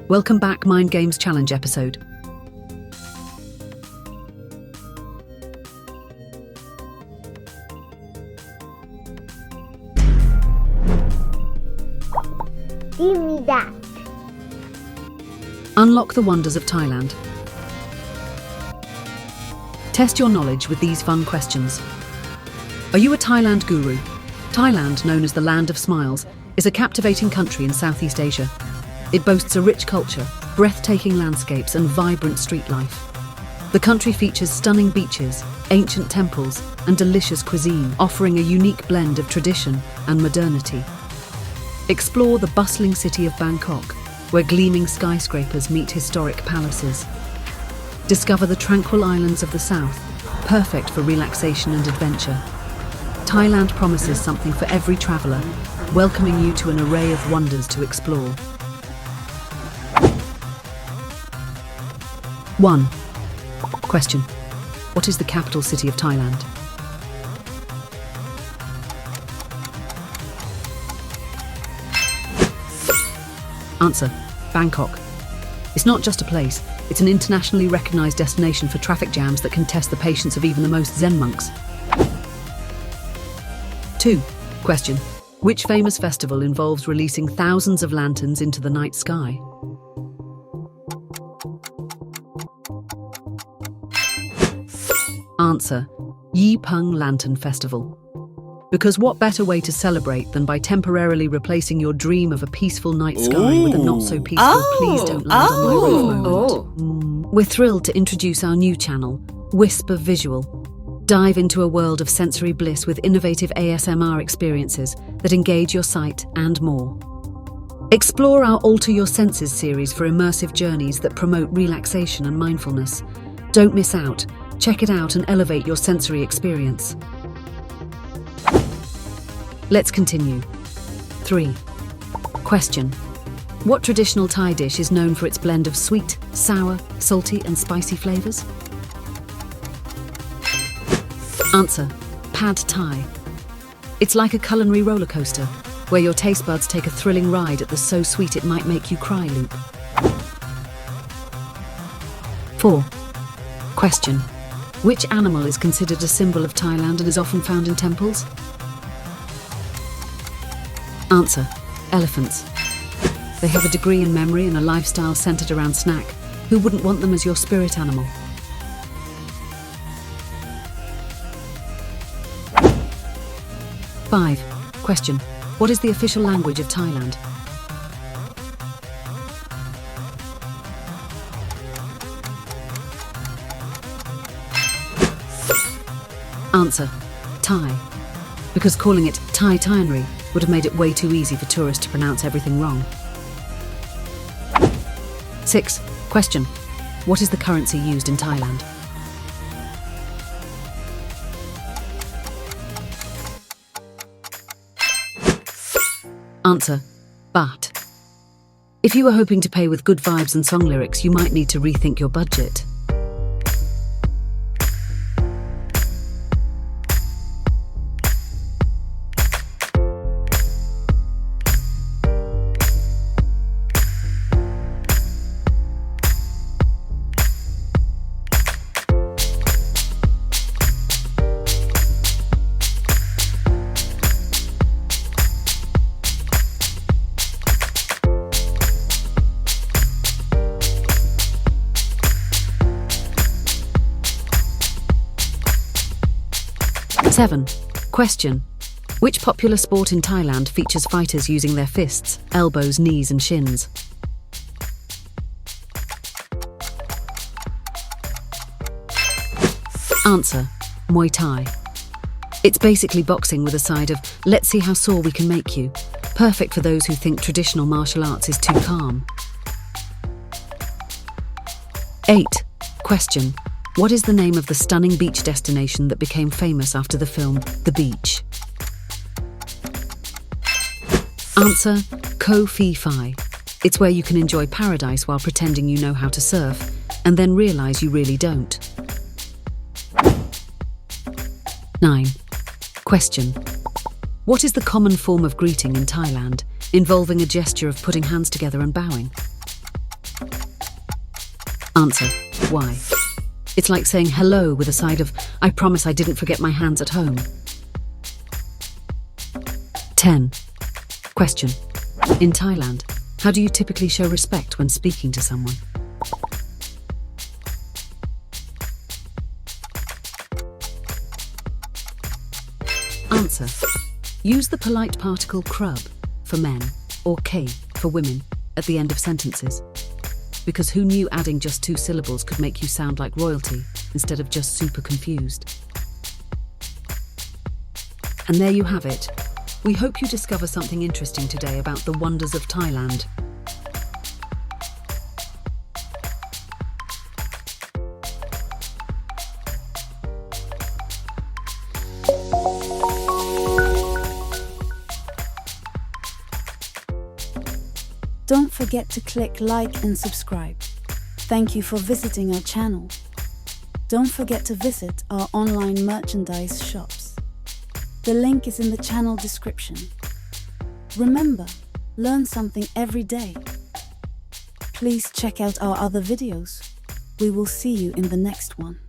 Welcome back, Mind Games Challenge episode. Give me that. Unlock the wonders of Thailand. Test your knowledge with these fun questions. Are you a Thailand guru? Thailand, known as the Land of Smiles, is a captivating country in Southeast Asia. It boasts a rich culture, breathtaking landscapes, and vibrant street life. The country features stunning beaches, ancient temples, and delicious cuisine, offering a unique blend of tradition and modernity. Explore the bustling city of Bangkok, where gleaming skyscrapers meet historic palaces. Discover the tranquil islands of the south, perfect for relaxation and adventure. Thailand promises something for every traveller, welcoming you to an array of wonders to explore. 1. Question. What is the capital city of Thailand? Answer. Bangkok. It's not just a place, it's an internationally recognised destination for traffic jams that can test the patience of even the most Zen monks. 2. Question. Which famous festival involves releasing thousands of lanterns into the night sky? Answer. Yi Peng Lantern Festival. Because what better way to celebrate than by temporarily replacing your dream of a peaceful night sky with a not-so-peaceful please don't land on my roof moment. We're thrilled to introduce our new channel, Whisper Visual. Dive into a world of sensory bliss with innovative ASMR experiences that engage your sight and more. Explore our Alter Your Senses series for immersive journeys that promote relaxation and mindfulness. Don't miss out. Check it out and elevate your sensory experience. Let's continue. 3. Question. What traditional Thai dish is known for its blend of sweet, sour, salty and spicy flavours? Answer. Pad Thai. It's like a culinary roller coaster, where your taste buds take a thrilling ride at the so sweet it might make you cry loop. 4. Question. Which animal is considered a symbol of Thailand and is often found in temples? Answer. Elephants. They have a degree in memory and a lifestyle centered around snack. Who wouldn't want them as your spirit animal? 5. Question. What is the official language of Thailand? Answer. Thai. Because calling it Thai Thaianry would have made it way too easy for tourists to pronounce everything wrong. 6. Question. What is the currency used in Thailand? Answer. Baht. If you were hoping to pay with good vibes and song lyrics, you might need to rethink your budget. Seven. Question. Which popular sport in Thailand features fighters using their fists, elbows, knees and shins? Answer. Muay Thai. It's basically boxing with a side of, let's see how sore we can make you. Perfect for those who think traditional martial arts is too calm. 8. Question. What is the name of the stunning beach destination that became famous after the film The Beach? Answer. Koh Phi Phi. It's where you can enjoy paradise while pretending you know how to surf, and then realise you really don't. 9. Question. What is the common form of greeting in Thailand, involving a gesture of putting hands together and bowing? Answer. Why? It's like saying hello with a side of, I promise I didn't forget my hands at home. 10. Question. In Thailand, how do you typically show respect when speaking to someone? Answer. Use the polite particle krub for men or k for women at the end of sentences. Because who knew adding just 2 syllables could make you sound like royalty instead of just super confused? And there you have it. We hope you discover something interesting today about the wonders of Thailand. Don't forget to click like and subscribe. Thank you for visiting our channel. Don't forget to visit our online merchandise shops. The link is in the channel description. Remember, learn something every day. Please check out our other videos. We will see you in the next one.